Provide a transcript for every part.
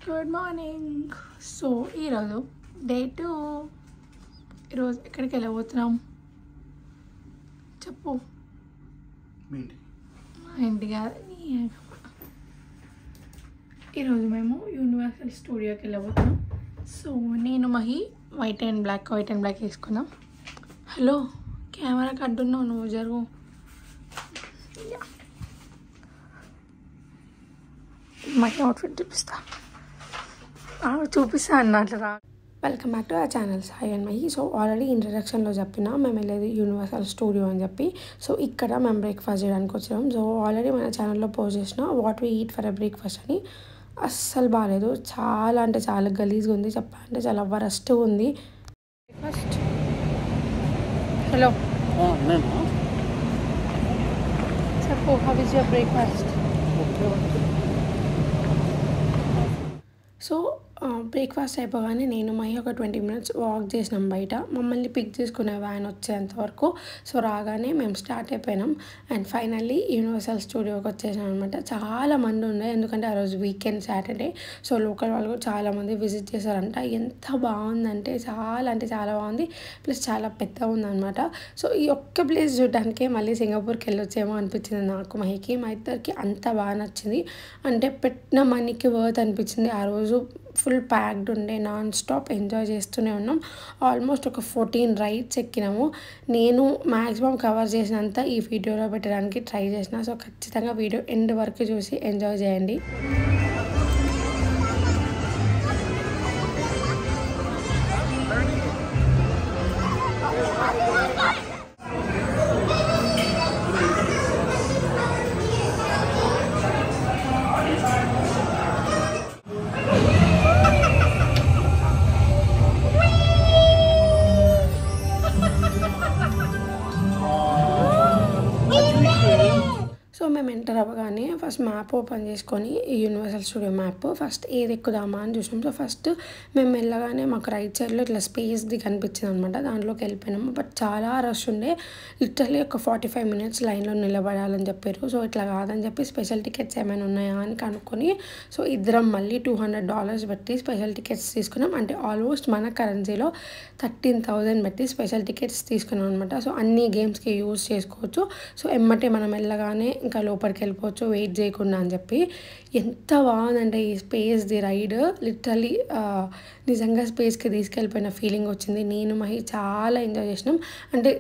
Good morning. So ఈరోజు day 2. ఈరోజు ఎక్కడికి వెళ్ళబోతున్నాం చెప్పు. మా ఇంటి కాదు, ఈరోజు మేము యూనివర్సల్ స్టూడియోకి వెళ్ళబోతున్నాం. సో నేను మహి వైట్ అండ్ బ్లాక్ వేసుకున్నాం. హలో, కెమెరాకి అడ్డున్నావు నువ్వు, జరుగు. మహి అవుట్ఫిట్ చూపిస్తా అన్నట్లుగా. Welcome back to our channel Sai and Mahi. So already ఇంట్రడక్షన్లో చెప్పిన మేము వెళ్ళేది యూనివర్సల్ స్టూడియో అని చెప్పి. సో ఇక్కడ మేము బ్రేక్ఫాస్ట్ చేయడానికి వచ్చాము. సో ఆల్రెడీ మన ఛానల్లో పోస్ట్ చేసిన what we eat for a breakfast అని. అస్సలు బాగాలేదు, చాలా అంటే చాలా గలీజ్గా ఉంది, చెప్పాలంటే చాలా వరస్ట్గా ఉంది. బ్రేక్ఫాస్ట్. హలో చెప్పు, how is your breakfast? So breakfast అయిపోగానే నేను మహి ఒక 20 minutes వాక్ చేసినాం బయట, మమ్మల్ని పిక్ చేసుకునే వ్యాన్ వచ్చేంత వరకు. సో రాగానే మేము స్టార్ట్ అయిపోయినాం అండ్ ఫైనల్లీ యూనివర్సల్ స్టూడియోకి వచ్చేసాం అనమాట. చాలా మంది ఉన్నాయి, ఎందుకంటే ఆ రోజు వీకెండ్ సాటర్డే. సో లోకల్ వాళ్ళు కూడా చాలామంది విజిట్ చేశారంట. ఎంత బాగుందంటే చాలా బాగుంది, ప్లస్ చాలా పెద్దగా ఉందన్నమాట. సో ఈ ఒక్క ప్లేస్ చూడడానికే మళ్ళీ సింగపూర్కి వెళ్ళొచ్చేమో అనిపించింది నాకు, మహికి, మా ఇద్దరికి అంత బాగా నచ్చింది. అంటే పెట్టిన మనీకి వర్త్ అనిపించింది. ఆ రోజు ఫుల్ ప్యాక్డ్ ఉండే, నాన్ స్టాప్ ఎంజాయ్ చేస్తూనే ఉన్నాం. ఆల్మోస్ట్ ఒక 14 రైడ్స్ ఎక్కినాము. నేను మ్యాక్సిమం కవర్ చేసినంత ఈ వీడియోలో పెట్టడానికి ట్రై చేసిన. సో ఖచ్చితంగా వీడియో ఎండ్ వరకు చూసి ఎంజాయ్ చేయండి. సో మేము ఎంటర్ అవ్వగానే ఫస్ట్ మ్యాప్ ఓపెన్ చేసుకొని యూనివర్సల్ స్టూడియో మ్యాప్ ఫస్ట్ ఏది ఎక్కుదామా అని చూసినాం. సో ఫస్ట్ మేము వెళ్ళగానే మాకు రైట్ సైడ్లో ఇట్లా స్పేస్ది కనిపించింది అనమాట, దాంట్లోకి వెళ్ళిపోయినాము. బట్ చాలా రష్ ఉండే, లిటరలీ ఒక 45 minutes లైన్లో నిలబడాలని చెప్పారు. సో ఇట్లా కాదని చెప్పి స్పెషల్ టికెట్స్ ఏమైనా ఉన్నాయా అని కనుక్కొని, సో ఇద్దరం మళ్ళీ $200 పెట్టి స్పెషల్ టికెట్స్ తీసుకున్నాం. అంటే ఆల్మోస్ట్ మన కరెన్సీలో 13,000 పెట్టి స్పెషల్ టికెట్స్ తీసుకున్నాం అనమాట. సో అన్ని గేమ్స్కి యూజ్ చేసుకోవచ్చు. సో ఎమ్మటే మనం వెళ్ళగానే ఇంకా లోపలికి వెళ్ళిపోవచ్చు వెయిట్ చేయకుండా అని చెప్పి. ఎంత బాగుందంటే ఈ స్పేస్ది రైడ్, లిటరలీ నిజంగా స్పేస్కి తీసుకెళ్ళిపోయిన ఫీలింగ్ వచ్చింది. నేను మహి చాలా ఎంజాయ్ చేసినాం. అంటే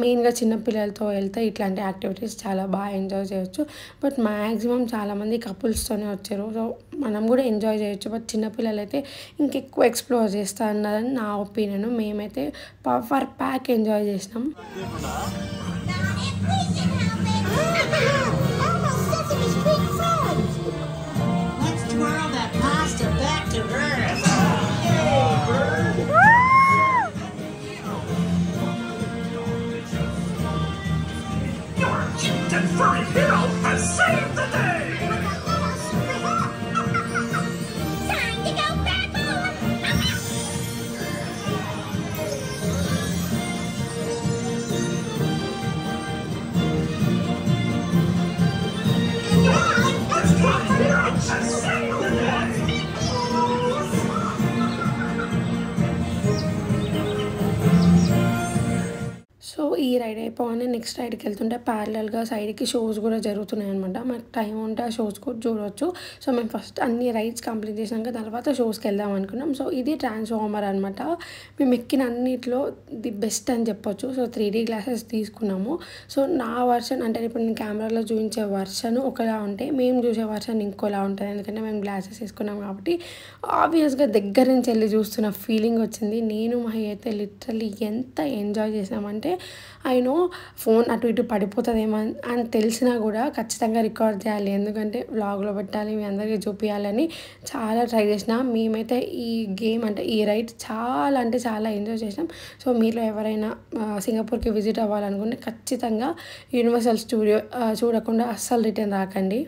మెయిన్గా చిన్నపిల్లలతో వెళ్తే ఇట్లాంటి యాక్టివిటీస్ చాలా బాగా ఎంజాయ్ చేయొచ్చు. బట్ మ్యాక్సిమం చాలామంది కపుల్స్తోనే వచ్చారు. సో మనం కూడా ఎంజాయ్ చేయొచ్చు. బట్ చిన్నపిల్లలు అయితే ఇంకెక్కువ ఎక్స్ప్లోర్ చేస్తా అన్నదని నా ఒపీనియన్. మేమైతే పవర్ ప్యాక్ ఎంజాయ్ చేసినాం. Furry hero has saved the day! Time to go back home! Furry hero has saved the day! So ఈ రైడ్ అయిపోగానే నెక్స్ట్ రైడ్కి వెళ్తుంటే ప్యారలల్గా సైడ్కి షోస్ కూడా జరుగుతున్నాయి అనమాట. మనకు టైం ఉంటే ఆ షోస్ కూడా చూడవచ్చు. సో మేము ఫస్ట్ అన్ని రైడ్స్ కంప్లీట్ చేసినాక తర్వాత షోస్కి వెళ్దాం అనుకున్నాం. సో ఇది ట్రాన్స్ఫార్మర్ అనమాట. మేము ఎక్కిన అన్నిట్లో ది బెస్ట్ అని చెప్పొచ్చు. సో 3D గ్లాసెస్ తీసుకున్నాము. సో నా వర్షన్ అంటే ఇప్పుడు నేను కెమెరాలో చూపించే వర్షన్ ఒకలా ఉంటే మేము చూసే వర్షన్ ఇంకోలా ఉంటుంది, ఎందుకంటే మేము గ్లాసెస్ వేసుకున్నాం కాబట్టి. ఆబ్వియస్గా దగ్గర నుంచి వెళ్ళి చూస్తున్న ఫీలింగ్ వచ్చింది. నేను మహి అయితే లిటరలీ ఎంత ఎంజాయ్ చేసామంటే, అయినో ఫోన్ అటు ఇటు పడిపోతుందేమో అని తెలిసినా కూడా ఖచ్చితంగా రికార్డ్ చేయాలి, ఎందుకంటే వ్లాగ్లో పెట్టాలి, మీ అందరికీ చూపించాలని చాలా ట్రై చేసిన. మేమైతే ఈ గేమ్ అంటే ఈ రైడ్ చాలా అంటే చాలా ఎంజాయ్ చేసినాం. సో మీలో ఎవరైనా సింగపూర్కి విజిట్ అవ్వాలనుకుంటే ఖచ్చితంగా యూనివర్సల్ స్టూడియో చూడకుండా అస్సలు రిటర్న్ రాకండి.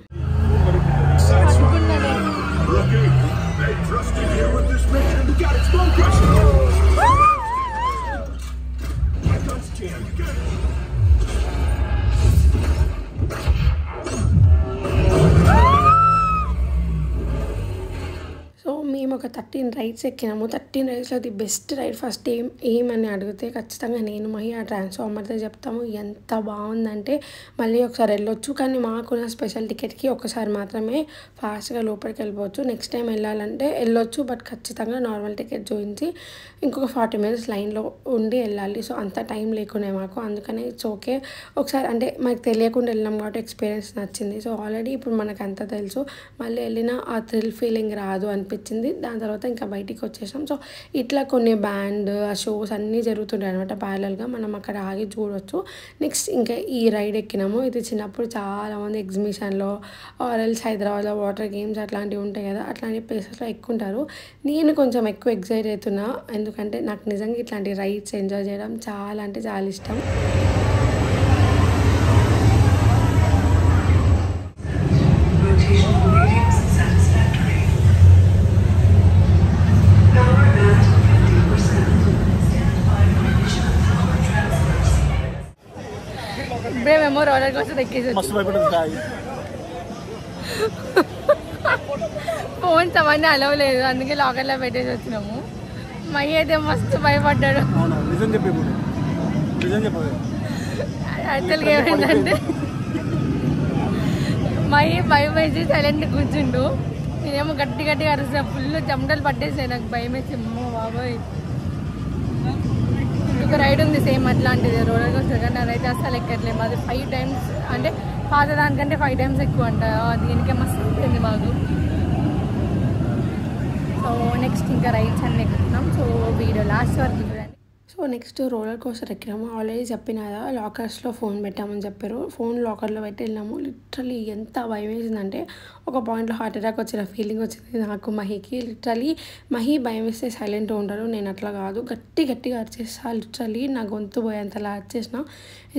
మేము ఒక 13 రైడ్స్ ఎక్కినాము. 13 రైడ్స్‌లో ది బెస్ట్ రైడ్ ఫస్ట్ ఏమని అడిగితే ఖచ్చితంగా నేను మహి ఆ ట్రాన్స్‌ఫార్మర్‌దే చెప్తాము. ఎంత బాగుందంటే మళ్ళీ ఒకసారి వెళ్ళొచ్చు. కానీ మాకున్న స్పెషల్ టికెట్‌కి ఒక్కసారి మాత్రమే ఫాస్ట్‌గా లోపలికి వెళ్ళిపోవచ్చు. నెక్స్ట్ టైం వెళ్ళాలంటే వెళ్ళొచ్చు. బట్ ఖచ్చితంగా నార్మల్ టికెట్ చూపించి ఇంకొక 40 మినిట్స్ లైన్‌లో ఉండి వెళ్ళాలి. సో అంత టైం లేకునే మాకు. అందుకని ఇట్స్ ఓకే. ఒకసారి అంటే మనకు తెలియకుండా వెళ్ళినాం కాబట్టి ఎక్స్పీరియన్స్ నచ్చింది. సో ఆల్రెడీ ఇప్పుడు మనకు అంతా తెలుసు. మళ్ళీ వెళ్ళిన ఆ థ్రిల్ ఫీలింగ్ రాదు అనిపించింది. దాని తర్వాత ఇంకా బయటికి వచ్చేసాం. సో ఇట్లా కొన్ని బ్యాండ్ ఆ షోస్ అన్నీ జరుగుతుంటాయి అనమాట ప్యారలల్గా. మనం అక్కడ ఆగి చూడవచ్చు. నెక్స్ట్ ఇంకా ఈ రైడ్ ఎక్కినాము. ఇది చిన్నప్పుడు చాలామంది ఎగ్జిబిషన్లో ఆర్ఎల్స్ హైదరాబాద్లో వాటర్ గేమ్స్ అట్లాంటివి ఉంటాయి కదా, అట్లాంటి ప్లేసెస్లో ఎక్కుంటారు. నేను కొంచెం ఎక్కువ ఎక్సైట్ అవుతున్నా. ఎందుకంటే నాకు నిజంగా ఇట్లాంటి రైడ్స్ ఎంజాయ్ చేయడం చాలా అంటే చాలా ఇష్టం. ఇప్పుడేమేమో రోలర్ కోస్టర్ ఎక్కేసి ఫోన్స్ అవన్నీ అలవ్ లేదు, అందుకే లాకర్లో పెట్టేసి వచ్చినాము. మై అయితే మస్తు భయపడ్డాడు. యాక్చువల్గా ఏమైందంటే మై భయం వేసి సైలెంట్ కూర్చుండు. నేనేమో గట్టి గట్టిగా అరుస్తా. ఫుల్ చెమటలు పట్టేసాయి నాకు. భయం వేసి అమ్మో బాబోయ్. ఒక రైడ్ ఉంది సేమ్ అట్లాంటిది రోలర్ కోస్టర్, కానీ అదైతే అసలు ఎక్కట్లేము. అది 5 times అంటే పాత దానికంటే 5 times ఎక్కువ అంట. దీనికే మస్తు ఉంటుంది బాగు. సో నెక్స్ట్ ఇంకా రైడ్స్ అన్నీ ఎక్కుతున్నాం. సో వీడియో లాస్ట్ వరకు చూడండి. సో నెక్స్ట్ రోలర్ కోస్టర్ ఎక్కినాము. ఆల్రెడీ చెప్పిన కదా లాకర్స్లో ఫోన్ పెట్టామని చెప్పారు. ఫోన్ లాకర్లో పెట్టి వెళ్ళాము. లిటరలీ ఎంత భయం వేసిందంటే ఒక పాయింట్లో హార్ట్ అటాక్ వచ్చిన ఫీలింగ్ వచ్చింది నాకు, మహికి. లిటరలీ మహి భయం వేస్తే సైలెంట్గా ఉంటారు, నేను అట్లా కాదు. గట్టిగా అరిచేస్తా. లిటరలీ నా గొంతు పోయేంతలా అరిచేసిన.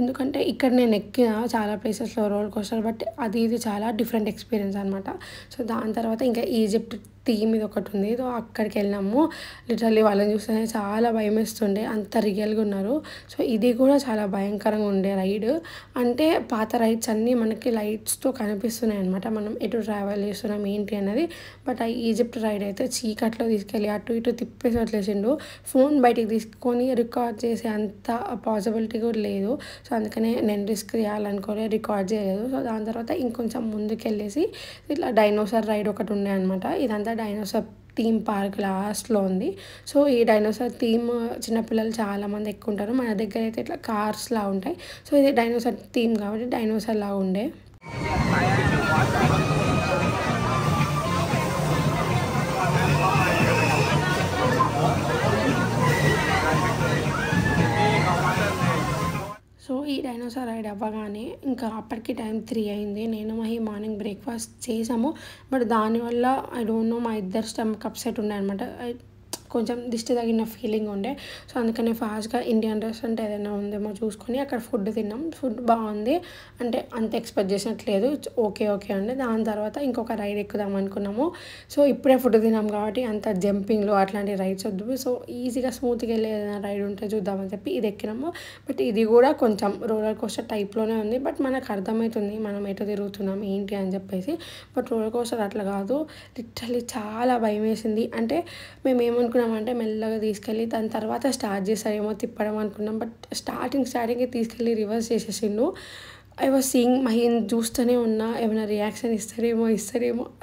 ఎందుకంటే ఇక్కడ నేను ఎక్కిన చాలా ప్లేసెస్లో రోలర్ కోస్టర్, బట్ ఇది చాలా డిఫరెంట్ ఎక్స్పీరియన్స్ అనమాట. సో దాని తర్వాత ఇంకా ఈజిప్ట్ థీమ్ ఇది ఒకటి ఉంది. సో అక్కడికి వెళ్ళాము. లిటరల్లీ వాళ్ళని చూస్తేనే చాలా భయం వేస్తుండే, అంత రియల్గా ఉన్నారు. సో ఇది కూడా చాలా భయంకరంగా ఉండే రైడ్. అంటే పాత రైడ్స్ అన్నీ మనకి లైట్స్తో కనిపిస్తున్నాయి అనమాట, మనం ఎటు ట్రావెల్ చేస్తున్నాం ఏంటి అన్నది. బట్ ఆ ఈజిప్ట్ రైడ్ అయితే చీకట్లో తీసుకెళ్ళి అటు ఇటు తిప్పేసి వదిలేసిండు. ఫోన్ బయటికి తీసుకొని రికార్డ్ చేసే అంత పాసిబిలిటీ కూడా లేదు. సో అందుకనే నేను రిస్క్ చేయాలనుకోలే, రికార్డ్ చేయలేదు. సో దాని తర్వాత ఇంకొంచెం ముందుకు వెళ్ళేసి ఇట్లా డైనోసార్ రైడ్ ఒకటి ఉండే అనమాట. ఇదంతా డైనోసార్ థీమ్ పార్క్ లాస్ట్లో ఉంది. సో ఈ డైనోసార్ థీమ్ చిన్నపిల్లలు చాలామంది ఎక్కువ ఉంటారు. మన దగ్గర అయితే ఇట్లా కార్స్ లా ఉంటాయి. సో ఇది డైనోసార్ థీమ్ కాబట్టి డైనోసార్ లాగా ఉండే. సో ఈ డైనోసార్ రైడ్ అవ్వగానే ఇంకా అప్పటికి టైం 3 అయింది. నేను మహి మార్నింగ్ బ్రేక్ఫాస్ట్ చేసాము. బట్ దానివల్ల ఐ డోంట్ నో మా ఇద్దరు స్టమక్ అప్సెట్ ఉండే అనమాట. కొంచెం దిష్టి తగిన ఫీలింగ్ ఉండే. సో అందుకని ఫాస్ట్గా ఇండియన్ రెస్టారెంట్ ఏదైనా ఉందేమో చూసుకొని అక్కడ ఫుడ్ తిన్నాం. ఫుడ్ బాగుంది, అంటే అంత ఎక్స్పెక్ట్ చేసినట్లేదు, ఓకే అండి. దాని తర్వాత ఇంకొక రైడ్ ఎక్కుదాం అనుకున్నాము. సో ఇప్పుడే ఫుడ్ తిన్నాం కాబట్టి అంత జంపింగ్లో అట్లాంటి రైడ్స్ వద్దు. సో ఈజీగా స్మూత్గా వెళ్ళే ఏదైనా రైడ్ ఉంటే చూద్దామని చెప్పి ఇది ఎక్కినాము. బట్ ఇది కూడా కొంచెం రోలర్ కోస్టర్ టైప్లోనే ఉంది. బట్ మనకు అర్థమవుతుంది మనం ఎటు తిరుగుతున్నాం ఏంటి అని చెప్పేసి. బట్ రోలర్ కోస్టర్ అట్లా కాదు. లిటరల్లీ చాలా భయం వేసింది. అంటే మేము ఏమనుకున్నాం అంటే మెల్లగా తీసుకెళ్ళి దాని తర్వాత స్టార్ట్ చేస్తారేమో తిప్పడం అనుకున్నాం. బట్ స్టార్టింగ్ తీసుకెళ్ళి రివర్స్ చేసేసిండు. ఐ వాజ్ సీయింగ్ మహి చూస్తూనే ఉన్నా, ఏమైనా రియాక్షన్ ఇస్తారేమో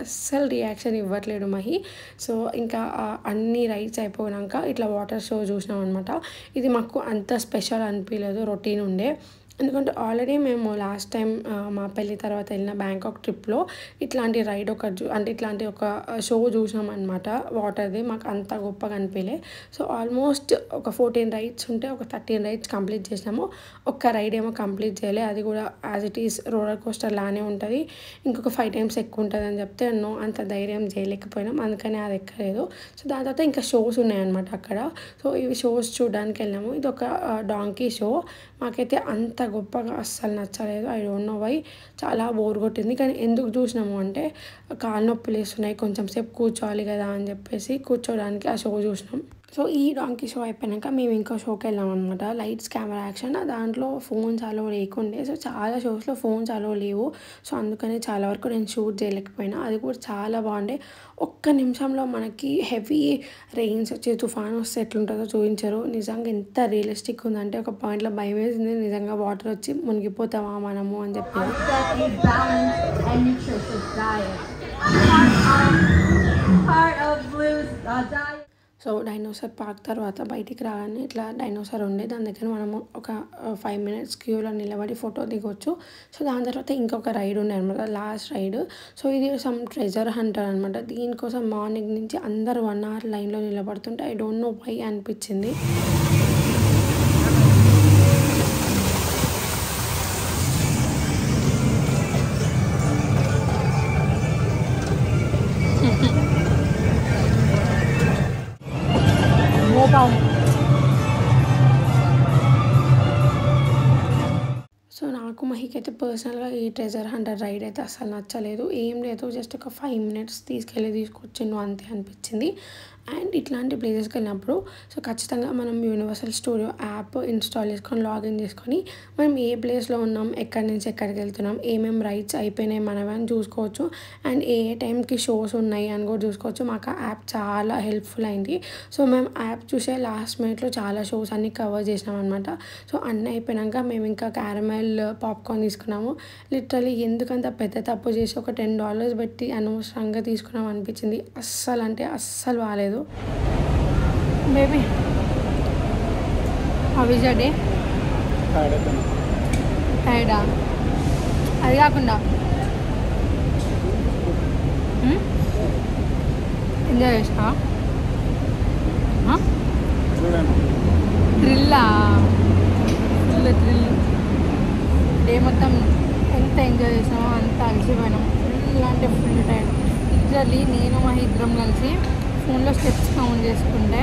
అస్సలు రియాక్షన్ ఇవ్వట్లేడు మహి. సో ఇంకా అన్ని రైడ్స్ అయిపోయాక ఇట్లా వాటర్ షో చూసినాం అనమాట. ఇది మాకు అంత స్పెషల్ అనిపించలేదు, రొటీన్ ఉండే. ఎందుకంటే ఆల్రెడీ మేము లాస్ట్ టైం మా పెళ్ళి తర్వాత వెళ్ళిన బ్యాంకాక్ ట్రిప్లో ఇట్లాంటి రైడ్ అంటే ఇట్లాంటి ఒక షో చూసాం అనమాట వాటర్ది. మాకు అంత గొప్పగా అనిపించలే. సో ఆల్మోస్ట్ ఒక 14 రైడ్స్ ఉంటే ఒక 13 రైడ్స్ కంప్లీట్ చేసినాము. ఒక్క రైడ్ ఏమో కంప్లీట్ చేయలే, అది కూడా as it is roller coaster లానే ఉంటుంది. ఇంకొక 5 times ఎక్కువ ఉంటుంది అని చెప్తే అంత ధైర్యం చేయలేకపోయినాం, అందుకని అది ఎక్కలేదు. సో దాని తర్వాత ఇంకా షోస్ ఉన్నాయన్నమాట అక్కడ. సో ఇవి షోస్ చూడడానికి వెళ్ళాము. ఇది ఒక డాంకీ షో. మాకైతే అంత గొప్పగా అస్సలు నచ్చలేదు. ఐ డోంట్ నో వై, చాలా బోర్ కొట్టింది. కానీ ఎందుకు చూసినాము అంటే కాళ్ళు నొప్పులు వేస్తున్నాయి, కొంచెం సేపు కూర్చోవాలి కదా అని చెప్పేసి కూర్చోడానికి ఆ షో చూసినాం. సో ఈ డాంకీ షో అయిపోయినాక మేము ఇంకో షోకి వెళ్ళామన్నమాట. Lights camera action. దాంట్లో ఫోన్స్ అలో లేకుండే. సో చాలా షోస్లో ఫోన్స్ అలో లేవు. సో అందుకని చాలా వరకు నేను షూట్ చేయలేకపోయినా. అది కూడా చాలా బాగుండే. ఒక్క నిమిషంలో మనకి హెవీ రెయిన్స్ వచ్చి తుఫాన్ వస్తే ఎట్లుంటుందో చూపించారు. నిజంగా ఎంత రియలిస్టిక్ ఉందంటే ఒక పాయింట్లో భయం వేసింది, నిజంగా వాటర్ వచ్చి మునిగిపోతామా మనము అని చెప్పి. సో డైనోసార్ పార్క్ తర్వాత బయటికి రాగానే ఇట్లా డైనోసార్ ఉండే, దాని దగ్గర మనము ఒక 5 minutes క్యూలో నిలబడి ఫోటో దిగొచ్చు. సో దాని తర్వాత ఇంకొక రైడ్ ఉండే అనమాట, లాస్ట్ రైడ్. సో ఇది సమ్ ట్రెజర్ హంటర్ అనమాట. దీనికోసం మార్నింగ్ నుంచి అందరూ 1 hour లైన్లో నిలబడుతుంటే ఐ డోంట్ నో వై అనిపించింది. సో నాకు మహికైతే పర్సనల్గా ఈ ట్రెజర్ హంటర్ రైడ్ అయితే అసలు నచ్చలేదు. ఏం లేదు, జస్ట్ ఒక 5 minutes తీసుకొచ్చిండు అంతే అనిపించింది. అండ్ ఇట్లాంటి ప్లేసెస్కి వెళ్ళినప్పుడు సో ఖచ్చితంగా మనం యూనివర్సల్ స్టూడియో యాప్ ఇన్స్టాల్ చేసుకొని లాగిన్ చేసుకొని మనం ఏ ప్లేస్లో ఉన్నాం, ఎక్కడి నుంచి ఎక్కడికి వెళ్తున్నాం, ఏమేమి రైడ్స్ అయిపోయినాయి మనమే అని చూసుకోవచ్చు. అండ్ ఏ టైంకి షోస్ ఉన్నాయి అని కూడా చూసుకోవచ్చు. మాకు ఆ యాప్ చాలా హెల్ప్ఫుల్ అయింది. సో మేము యాప్ చూసే లాస్ట్ మినిట్లో చాలా షోస్ అన్నీ కవర్ చేసినాం అనమాట. సో అన్నీ అయిపోయాక మేము ఇంకా క్యారమెల్ పాప్కార్న్ తీసుకున్నాము. లిటరలీ ఎందుకంత పెద్ద తప్పు చేసి ఒక $10 పెట్టి అనవసరంగా తీసుకున్నాం అనిపించింది. అస్సలు అంటే అస్సలు బాగాలేదు. Baby how is your day? టైర్డా? అది కాకుండా ఎంజాయ్ చేసినా? థ్రిల్లా? Full thrill. డే మొత్తం ఎంత ఎంజాయ్ చేసినామో అంత అలసిపోయినాం. ఫుల్ అంటే ఫుల్ టైర్డ్. లిటరలీ నేను మా ఇద్దరం కలిసి ఫోన్లో స్టెప్స్ కౌంట్ చేసుకుంటే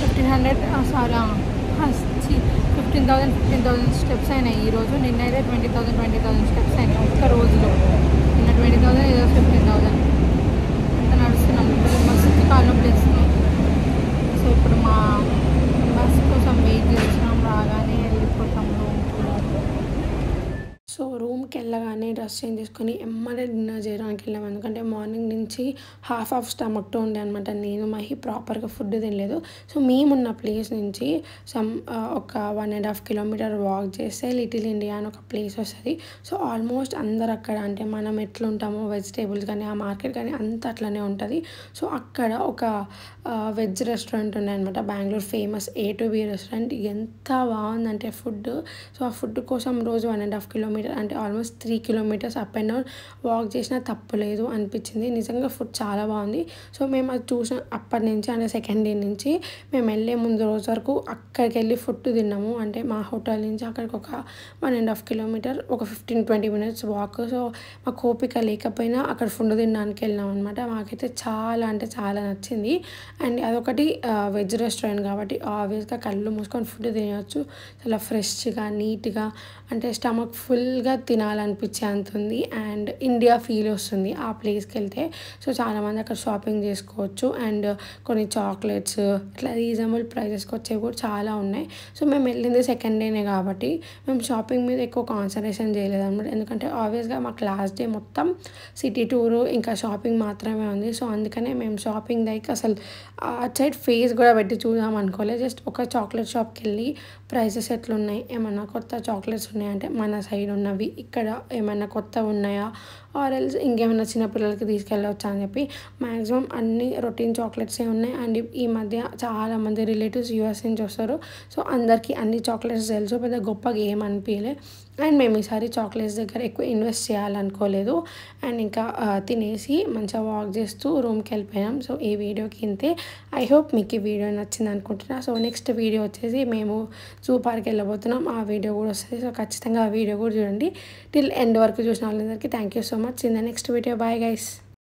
15,000 స్టెప్స్ అయినాయి ఈరోజు. నిన్నైతే 20,000 స్టెప్స్ అయినాయి ఒక్క రోజులో. నిన్న 20,000, ఈరోజు 15,000. అంత నడుస్తున్నాం. మస్తు కాలం ప్లేస్తున్నాం. సో ఇప్పుడు మా బస్ కోసం వెయిట్ చేస్తున్నాం. రాగానే వెళ్ళిపోతాం రూమ్కి. సో రూమ్కి వెళ్ళగానే డ్రెస్ చేంజ్ చేసుకొని ఎమ్మడే డిన్నర్ చేయడానికి వెళ్ళాము. ఎందుకంటే మార్నింగ్ నుంచి హాఫ్ స్టమక్తో ఉండే అనమాట. నేను మహి ప్రాపర్గా ఫుడ్ తినలేదు. సో మేమున్న ప్లేస్ నుంచి ఒక 1.5 kilometer వాక్ చేస్తే లిటిల్ ఇండియా అని ఒక ప్లేస్ వస్తుంది. సో ఆల్మోస్ట్ అందరు అక్కడ అంటే మనం ఎట్లా ఉంటామో వెజిటేబుల్స్ కానీ ఆ మార్కెట్ కానీ అంత అట్లనే ఉంటుంది. సో అక్కడ ఒక వెజ్ రెస్టారెంట్ ఉండే అనమాట, బెంగళూరు ఫేమస్ A2B రెస్టారెంట్. ఎంత బాగుందంటే ఫుడ్. సో ఆ ఫుడ్ కోసం రోజు 1.5 kilometer అంటే almost 3 kilometers up and down walk చేసినా తప్పులేదు అనిపించింది. నిజంగా ఫుడ్ చాలా బాగుంది. సో మేము అది చూసిన అప్పటి నుంచి అంటే సెకండ్ డే నుంచి మేము వెళ్ళే ముందు రోజు వరకు అక్కడికి వెళ్ళి ఫుడ్ తిన్నాము. అంటే మా హోటల్ నుంచి అక్కడికి ఒక 1.5 kilometer, ఒక 15-20 minutes వాక్. సో మాకు ఓపిక లేకపోయినా అక్కడ ఫుడ్ తినడానికి వెళ్ళాం అనమాట. మాకైతే చాలా అంటే చాలా నచ్చింది. అండ్ అదొకటి వెజ్ రెస్టారెంట్ కాబట్టి ఆబ్వియస్గా కళ్ళు మూసుకొని ఫుడ్ తినవచ్చు. చాలా ఫ్రెష్గా నీట్గా అంటే స్టమక్ ఫుల్గా తినాలనిపించే అంత ఉంది. అండ్ ఇండియా ఫీల్ వస్తుంది ఆ ప్లేస్కి వెళ్తే. సో చాలామంది అక్కడ షాపింగ్ చేసుకోవచ్చు. అండ్ కొన్ని చాక్లెట్స్ ఇట్లా రీజనబుల్ ప్రైజెస్కి వచ్చేవి కూడా చాలా ఉన్నాయి. సో మేము వెళ్ళింది సెకండ్ డేనే కాబట్టి మేము షాపింగ్ మీద ఎక్కువ కాన్సన్ట్రేషన్ చేయలేదు అనమాట. ఎందుకంటే ఆబ్వియస్గా మాకు లాస్ట్ డే మొత్తం సిటీ టూరు ఇంకా షాపింగ్ మాత్రమే ఉంది. సో అందుకనే మేము షాపింగ్ దగ్గర అసలు అటు సైడ్ ఫేస్ కూడా పెట్టి చూద్దాం అనుకోలేదు. జస్ట్ ఒక చాక్లెట్ షాప్కి వెళ్ళి ప్రైజెస్ ఎట్లున్నాయి, ఏమన్నా కొత్త చాక్లెట్స్ ఉన్నాయంటే మన సైడ్ ఉన్నవి, ఇక్కడ ఏమైనా కొత్త ఉన్నాయా, ఆర్ ఎల్స్ ఇంకేమైనా చిన్నపిల్లలకి తీసుకెళ్ళవచ్చా అని చెప్పి మ్యాక్సిమం అన్ని రొటీన్ చాక్లెట్సే ఉన్నాయి. అండ్ ఈ మధ్య చాలామంది రిలేటివ్స్ US నుంచి వస్తారు. సో అందరికీ అన్ని చాక్లెట్స్ తెలుసు, పెద్ద గొప్పగా ఏం అనిపించలే. అండ్ మేము ఈసారి చాక్లెట్స్ దగ్గర ఎక్కువ ఇన్వెస్ట్ చేయాలనుకోలేదు. అండ్ ఇంకా తినేసి మంచిగా వాక్ చేస్తూ రూమ్కి వెళ్ళిపోయాం. సో ఈ వీడియోకి ఇంతే. ఐ హోప్ మీకు ఈ వీడియో నచ్చింది అనుకుంటున్నా. సో నెక్స్ట్ వీడియో వచ్చేసి మేము జూ పార్క్ వెళ్ళబోతున్నాం. ఆ వీడియో కూడా వస్తుంది. సో ఖచ్చితంగా ఆ వీడియో కూడా చూడండి. టిల్ ఎండ్ వరకు చూసిన వాళ్ళందరికీ thank you so much. In the next video. Bye guys.